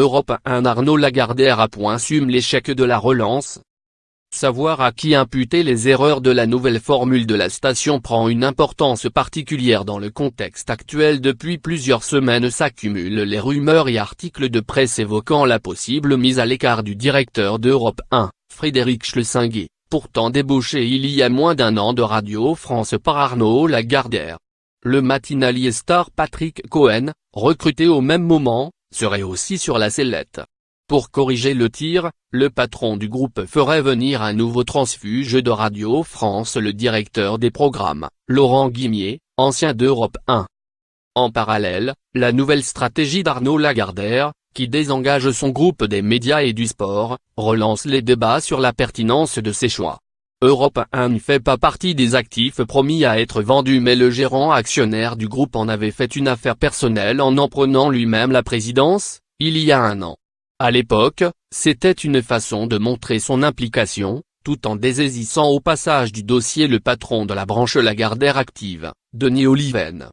Europe 1 Arnaud Lagardère assume l'échec de la relance. Savoir à qui imputer les erreurs de la nouvelle formule de la station prend une importance particulière dans le contexte actuel. Depuis plusieurs semaines s'accumulent les rumeurs et articles de presse évoquant la possible mise à l'écart du directeur d'Europe 1, Frédéric Schlesingé, pourtant débauché il y a moins d'un an de Radio France par Arnaud Lagardère. Le matinalier star Patrick Cohen, recruté au même moment, serait aussi sur la sellette. Pour corriger le tir, le patron du groupe ferait venir un nouveau transfuge de Radio France, le directeur des programmes, Laurent Guimier, ancien d'Europe 1. En parallèle, la nouvelle stratégie d'Arnaud Lagardère, qui désengage son groupe des médias et du sport, relance les débats sur la pertinence de ses choix. Europe 1 ne fait pas partie des actifs promis à être vendus, mais le gérant actionnaire du groupe en avait fait une affaire personnelle en prenant lui-même la présidence, il y a un an. À l'époque, c'était une façon de montrer son implication, tout en dessaisissant au passage du dossier le patron de la branche Lagardère active, Denis Oliven.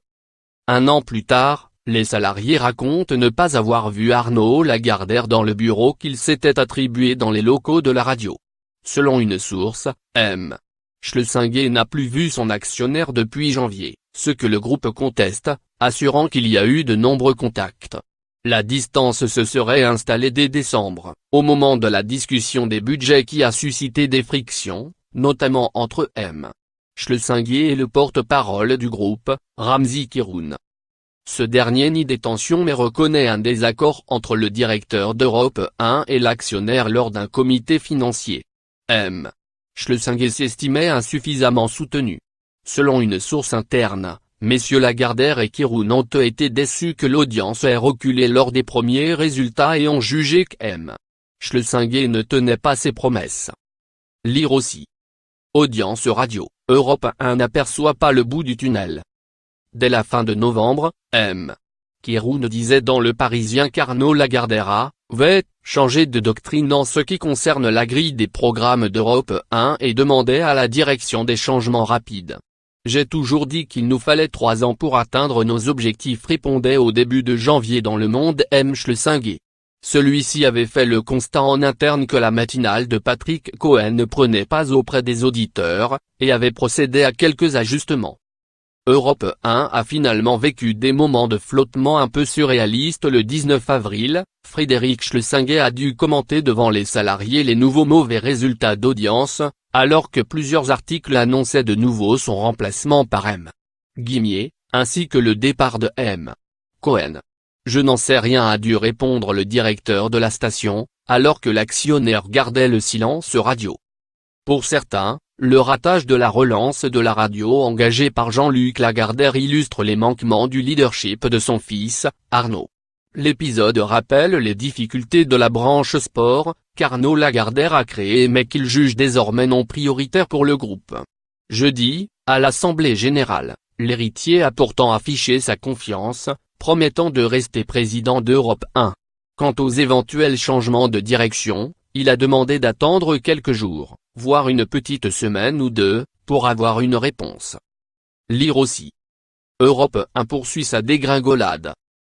Un an plus tard, les salariés racontent ne pas avoir vu Arnaud Lagardère dans le bureau qu'il s'était attribué dans les locaux de la radio. Selon une source, M. Schlesingé n'a plus vu son actionnaire depuis janvier, ce que le groupe conteste, assurant qu'il y a eu de nombreux contacts. La distance se serait installée dès décembre, au moment de la discussion des budgets qui a suscité des frictions, notamment entre M. Schlesingé et le porte-parole du groupe, Ramzi Kiroun. Ce dernier nie des tensions mais reconnaît un désaccord entre le directeur d'Europe 1 et l'actionnaire lors d'un comité financier. M. Schlesingé s'estimait insuffisamment soutenu. Selon une source interne, messieurs Lagardère et Kiroun ont été déçus que l'audience ait reculé lors des premiers résultats et ont jugé que M. Schlesingé ne tenait pas ses promesses. Lire aussi. Audience radio, Europe 1 n'aperçoit pas le bout du tunnel. Dès la fin de novembre, M. Kiroun disait dans Le Parisien qu'Arnaud Lagardère va changer de doctrine en ce qui concerne la grille des programmes d'Europe 1 et demandait à la direction des changements rapides. J'ai toujours dit qu'il nous fallait 3 ans pour atteindre nos objectifs, répondait au début de janvier dans Le Monde M. Schlesingé. Celui-ci avait fait le constat en interne que la matinale de Patrick Cohen ne prenait pas auprès des auditeurs, et avait procédé à quelques ajustements. Europe 1 a finalement vécu des moments de flottement un peu surréalistes. Le 19 avril, Frédéric Schlesingé a dû commenter devant les salariés les nouveaux mauvais résultats d'audience, alors que plusieurs articles annonçaient de nouveau son remplacement par M. Guimier, ainsi que le départ de M. Cohen. Je n'en sais rien, a dû répondre le directeur de la station, alors que l'actionnaire gardait le silence radio. Pour certains, le ratage de la relance de la radio engagée par Jean-Luc Lagardère illustre les manquements du leadership de son fils, Arnaud. L'épisode rappelle les difficultés de la branche sport, qu'Arnaud Lagardère a créé mais qu'il juge désormais non prioritaire pour le groupe. Jeudi, à l'Assemblée générale, l'héritier a pourtant affiché sa confiance, promettant de rester président d'Europe 1. Quant aux éventuels changements de direction, il a demandé d'attendre quelques jours, voire une petite semaine ou deux, pour avoir une réponse. Lire aussi. Europe 1 poursuit sa dégringolade.